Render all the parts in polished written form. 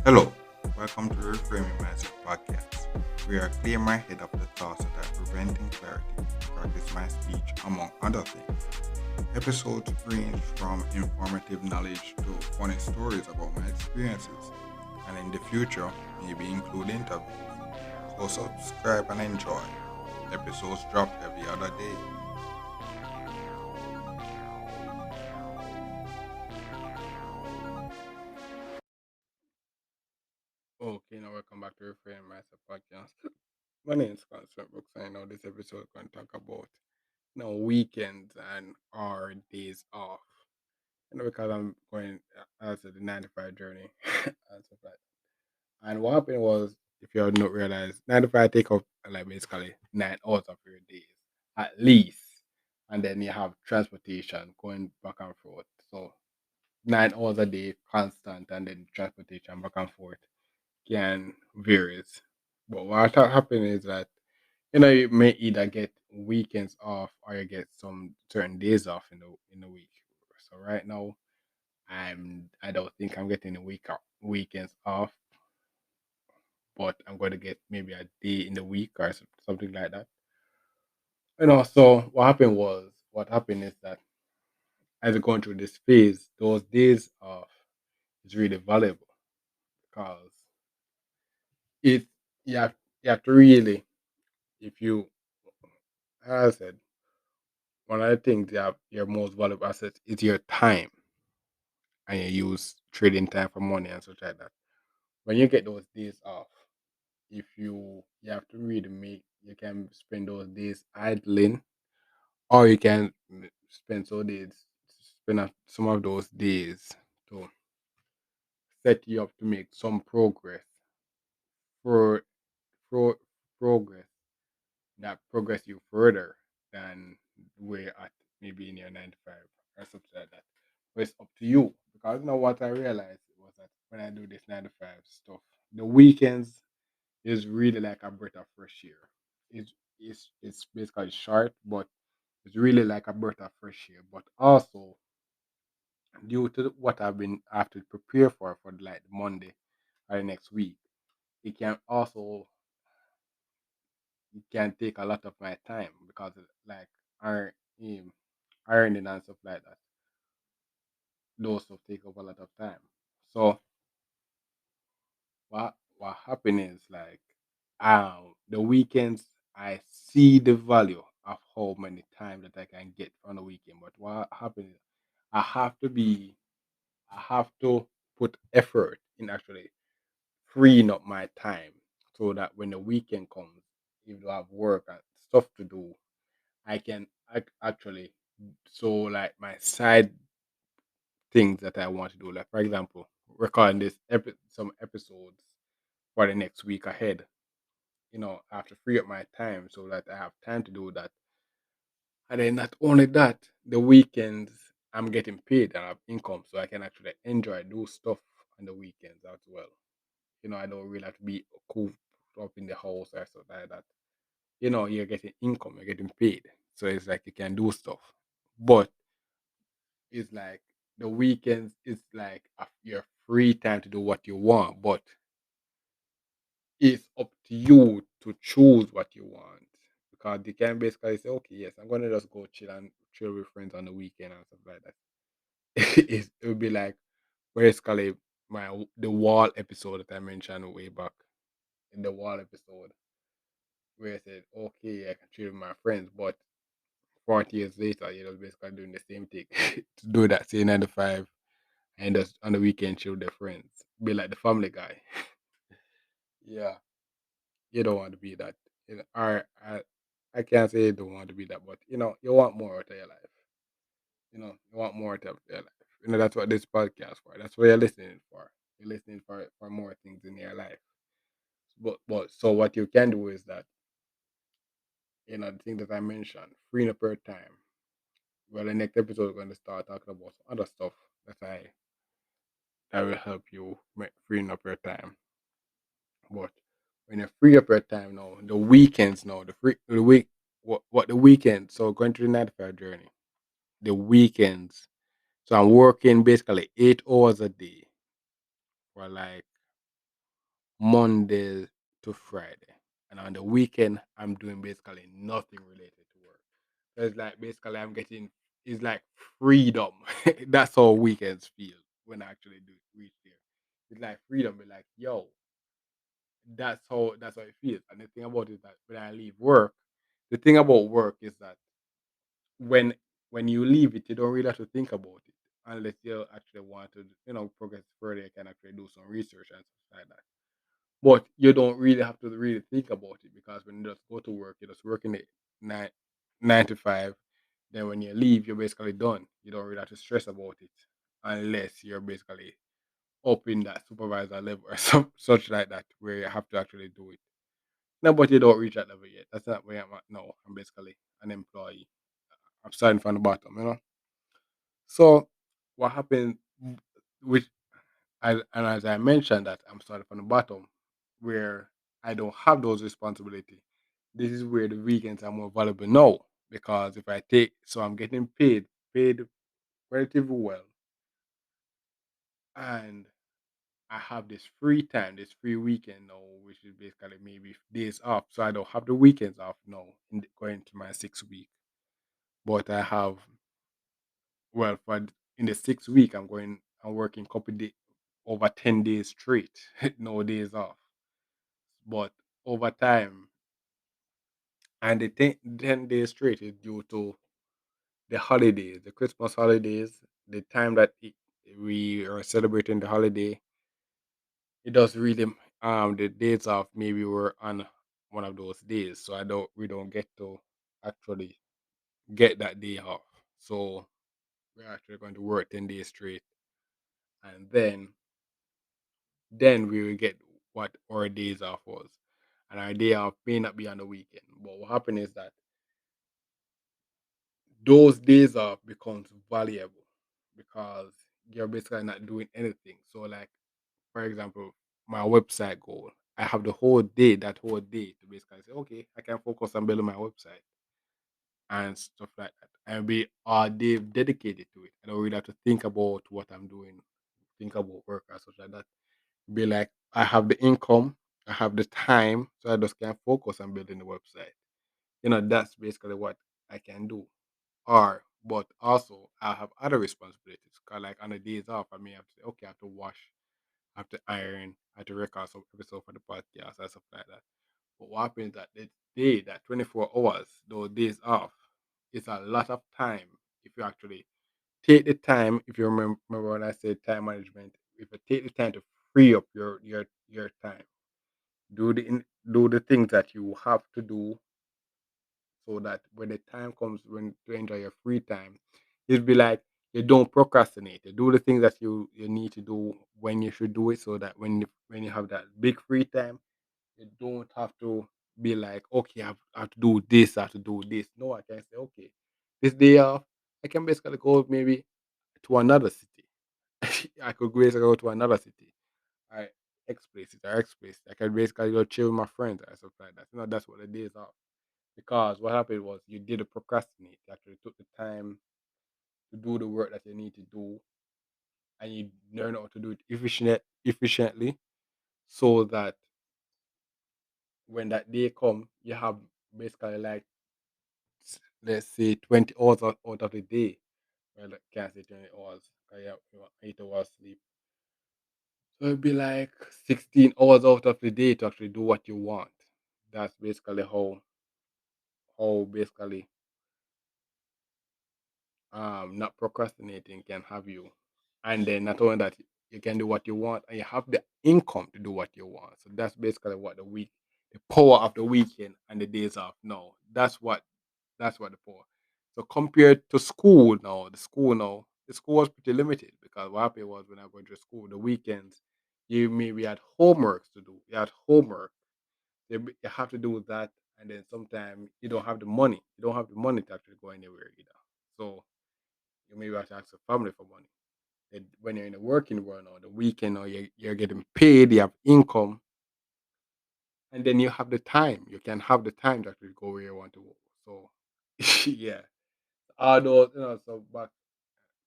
Hello, welcome to Reframing Mindset Podcast. We are clear my head of the thoughts that are preventing clarity, practice my speech, among other things. Episodes range from informative knowledge to funny stories about my experiences, and in the future, maybe include interviews. So subscribe and enjoy. Episodes drop every other day. Okay, now welcome back to Reframing Mindset Podcast. My name is Constant Brooks, and I know this episode is going to talk about weekends and our days off. Because I'm going as the 95 journey and stuff like that. And what happened was, if you had not realized, 95 take up like basically 9 hours of your days at least, and then you have transportation going back and forth. So 9 hours a day constant, and then transportation back and forth can varies. But what happen is that you may either get weekends off or you get some certain days off in the week. So right now I don't think I'm getting a weekends off, but I'm going to get maybe a day in the week or something like that. So what happened is that as you're going through this phase, those days off is really valuable because it you have to really, if you, as I said, one of the things you have your most valuable asset is your time, and you use trading time for money and such like that. When you get those days off, if you have to really make, you can spend those days idling, or you can spend some of those days to set you up to make some for, for progress that progress you further than where at maybe in your 9 to 5 or something like that. But it's up to you, because what I realized was that when I do this 9 to 5 stuff, the weekends is really like a breath of fresh air. It's basically short, but it's really like a breath of fresh air. But also, due to what I have to prepare for like Monday or the next week, it can also it can take a lot of my time, because like our ironing and stuff like that, those stuff take up a lot of time. So what happened is like the weekends I see the value of how many time that I can get on the weekend. But what happened is I have to be I have to put effort in actually freeing up my time, so that when the weekend comes, if I have work and stuff to do, I can actually, so like my side things that I want to do, like for example, recording some episodes for the next week ahead. I have to free up my time so that I have time to do that. And then not only that, the weekends I'm getting paid and I have income, so I can actually enjoy do stuff on the weekends as well. I don't really have to be cooped up in the house or something like that. You're getting income, you're getting paid, so it's like you can do stuff. But it's like the weekends, it's like your free time to do what you want, but it's up to you to choose what you want, because you can basically say, okay, yes, I'm gonna just go chill with friends on the weekend and stuff like that. It would be like basically the wall episode that I mentioned way back, in the wall episode, where I said, okay, I can chill with my friends, but 40 years later, you're just basically doing the same thing to do that, say 9 to 5, and just on the weekend chill with their friends, be like the family guy. Yeah, you don't want to be that. I can't say you don't want to be that, but you want more out of your life. You want more out of your life. That's what this podcast for. That's what you're listening for. You're listening for more things in your life. But so what you can do is that, the thing that I mentioned, freeing up your time. Well, the next episode we're going to start talking about some other stuff that will help you freeing up your time. But when you free up your time now, the weekends now, what the weekend. So going to the 9 to 5 journey, the weekends. So I'm working basically 8 hours a day for like Monday to Friday. And on the weekend, I'm doing basically nothing related to work. So it's like basically I'm getting it's like freedom. That's how weekends feel when I actually do reach there. It's like freedom. Be like, yo, that's how it feels. And the thing about it is that when I leave work, the thing about work is that when when you leave it, you don't really have to think about it unless you actually want to, progress further. You can actually do some research and stuff like that. But you don't really have to really think about it because when you just go to work, you're just working it nine 9 to 5. Then when you leave, you're basically done. You don't really have to stress about it unless you're basically up in that supervisor level or some such like that where you have to actually do it. No, but you don't reach that level yet. That's not where I'm at now. I'm basically an employee. I'm starting from the bottom. So what happened, which and as I mentioned that I'm starting from the bottom, where I don't have those responsibilities. This is where the weekends are more valuable now because if I take, so I'm getting paid relatively well, and I have this free time, this free weekend now, which is basically maybe days off. So I don't have the weekends off now going to my 6 week, but I have well in the 6 week I'm working couple day over 10 days straight, no days off. But over time, and the 10 days straight is due to the holidays, the Christmas holidays, the time that we are celebrating the holiday. It does really the days off maybe we're on one of those days, so I don't we don't get to actually get that day off. So we're actually going to work 10 days straight, and then we will get what our days off was. And our day off may not be on the weekend. But what happened is that those days off becomes valuable because you're basically not doing anything. So like for example, my website goal. I have the whole day, that whole day to basically say, okay, I can focus on building my website and stuff like that. And be all day dedicated to it. I don't really have to think about what I'm doing, think about work or such like that. Be like, I have the income, I have the time, so I just can focus on building the website. That's basically what I can do. Or, but also, I have other responsibilities. 'Cause like on the days off, I may have to say, okay, I have to wash, I have to iron, I have to record some episode for the podcast and stuff like that. But what happens that the day, that 24 hours, those days off, it's a lot of time if you actually take the time. If you remember when I said time management, if you take the time to free up your time, do the things that you have to do, so that when the time comes when to enjoy your free time, it'll be like you don't procrastinate. You do the things that you need to do when you should do it, so that when you have that big free time, you don't have to be like, okay, I have to do this, I have to do this. No, I can say, okay, this day off, I can basically go maybe to another city. I could basically go to another city. I X place. I can basically go chill with my friends and stuff like that. That's what the days are. Because what happened was you didn't procrastinate. You actually took the time to do the work that you need to do, and you learn how to do it efficiently, so that when that day come, you have basically like let's say 20 hours out of the day. Well, I can't say 20 hours. You have 8 hours sleep. So it'd be like 16 hours out of the day to actually do what you want. That's basically how basically not procrastinating can have you. And then not only that, you can do what you want and you have the income to do what you want. So that's basically what the power of the weekend and the days off. No, that's what the power. So compared to school now, the school was pretty limited because what happened was when I went to school, the weekends, you maybe had homeworks to do. You had homework. You have to do that, and then sometimes you don't have the money. You don't have the money to actually go anywhere either. So you maybe have to ask your family for money. And when you're in the working world or the weekend or you're getting paid, you have income, and then you have the time. You can have the time to actually go where you want to go. So yeah, all those so back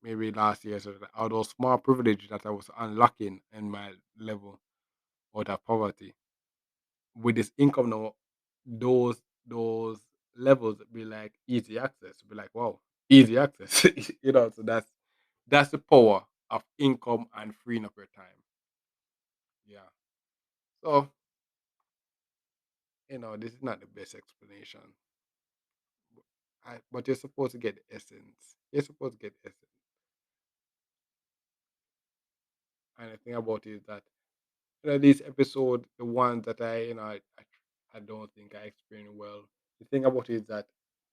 maybe last year, so all those small privileges that I was unlocking in my level out of poverty with this income now, those levels be like easy access. Be like, wow, easy access. So that's the power of income and freeing up your time. Yeah. So, this is not the best explanation. But you're supposed to get the essence. You're supposed to get the essence. And the thing about it is that these episodes, the ones that I don't think I explained well. The thing about it is that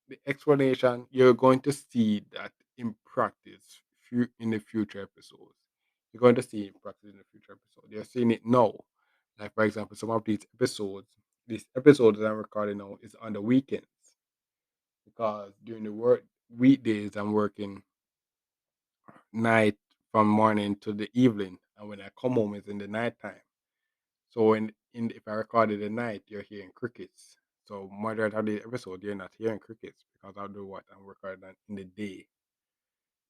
the explanation you're going to see that in practice in the future episodes. You're going to see it in practice in the future episode. You're seeing it now. Like for example, some of these episodes that I'm recording now is on the weekends because during the work weekdays I'm working night from morning to the evening, and when I come home it's in the night time. So if I record it at night, you're hearing crickets. So majority of the episode, you're not hearing crickets because I'll do what I'm recording in the day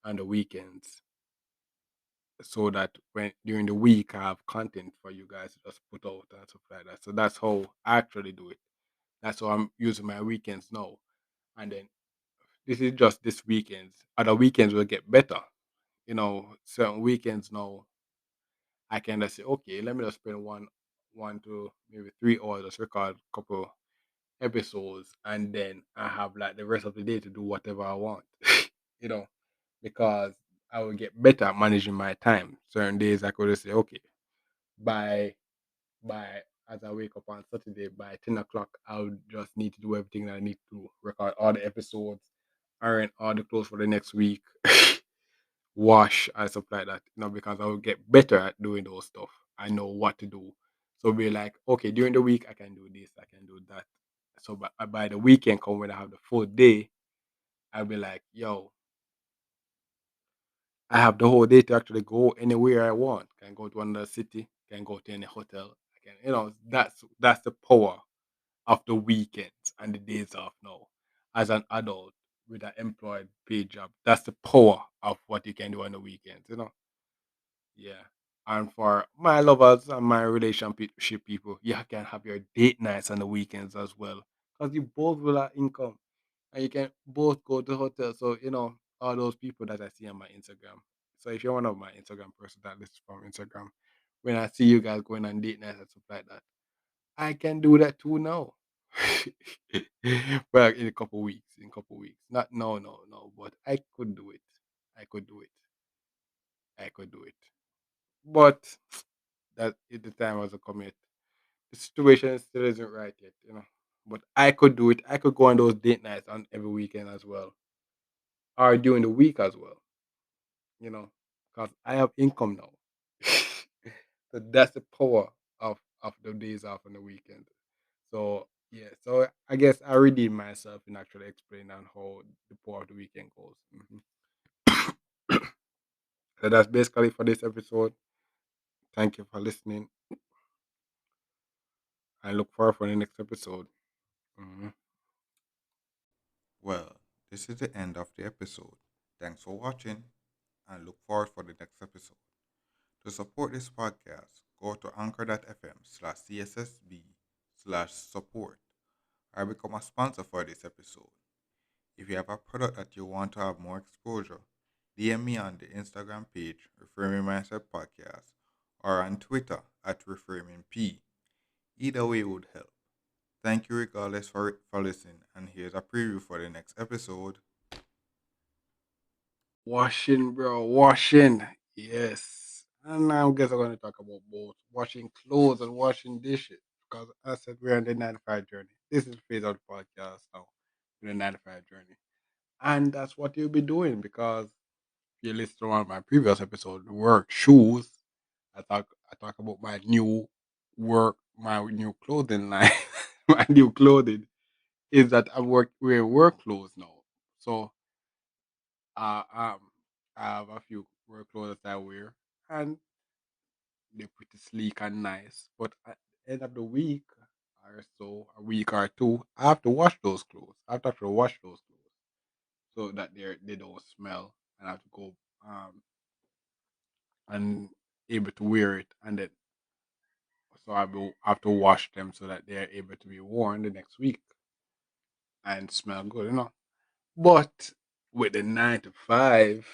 and the weekends, so that when during the week I have content for you guys to just put out and stuff like that. So that's how I actually do it. That's how I'm using my weekends now. And then this is just this weekends. Other weekends will get better. Certain weekends now I can just say, okay, let me just spend one to maybe 3 hours, just record a couple episodes, and then I have like the rest of the day to do whatever I want. you know, because I will get better at managing my time. Certain days I could just say, okay, by by as I wake up on Saturday by 10 o'clock, I'll just need to do everything that I need to record all the episodes, iron all the clothes for the next week, wash and stuff like that. Because I will get better at doing those stuff. I know what to do. So be like, okay, during the week I can do this, I can do that. So by the weekend come when I have the full day, I'll be like, yo, I have the whole day to actually go anywhere I want. Can go to another city, can go to any hotel. I can, that's the power of the weekends and the days off now. As an adult with an employed paid job, that's the power of what you can do on the weekends. Yeah. And for my lovers and my relationship people, you can have your date nights on the weekends as well. Because you both will have income and you can both go to hotel. So, all those people that I see on my Instagram. So if you're one of my Instagram person that listens from Instagram, when I see you guys going on date nights and stuff like that, I can do that too now. Well, in a couple weeks. In a couple weeks. Not no, no, no. But I could do it. I could do it. I could do it. But that at the time was a commit. The situation still isn't right yet. But I could do it. I could go on those date nights on every weekend as well, or during the week as well. Because I have income now. So that's the power of the days off on the weekend. So yeah, so I guess I redeemed myself in actually explaining on how the power of the weekend goes. So that's basically for this episode. Thank you for listening. I look forward for the next episode. Mhm. Well, this is the end of the episode. Thanks for watching and look forward for the next episode. To support this podcast, go to anchor.fm/cssb/support or become a sponsor for this episode. If you have a product that you want to have more exposure, DM me on the Instagram page, Reframing Mindset Podcast, or on Twitter at ReframingP. Either way would help. Thank you regardless for listening, and here's a preview for the next episode. Washing, bro, washing. Yes. And now I guess I'm going to talk about both washing clothes and washing dishes because I said we're on the 95 journey. This is the phase of the podcast now, the 95 journey. And that's what you'll be doing because if you listen to one of my previous episodes, work shoes, I talk about my new my new clothing line. My new clothing is that wearing work clothes now. So uh, um, I have a few work clothes that I wear, and they're pretty sleek and nice. But at the end of the week, or so, a week or two, I have to wash those clothes. I have to wash those clothes so that they don't smell, and I have to go and able to wear it, and then so I will have to wash them so that they are able to be worn the next week and smell good, you know. But with the 9 to 5.